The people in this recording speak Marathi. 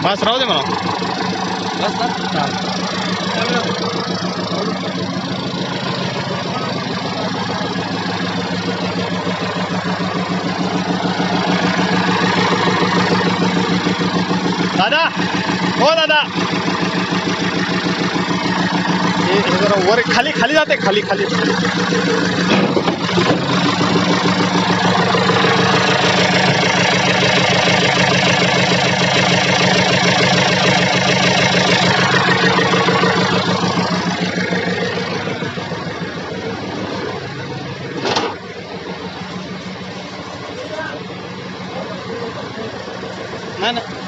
बस राहू दे मला बस ना दादा हो दादा हे जरा वर खाली खाली जाते खाली खाली नाही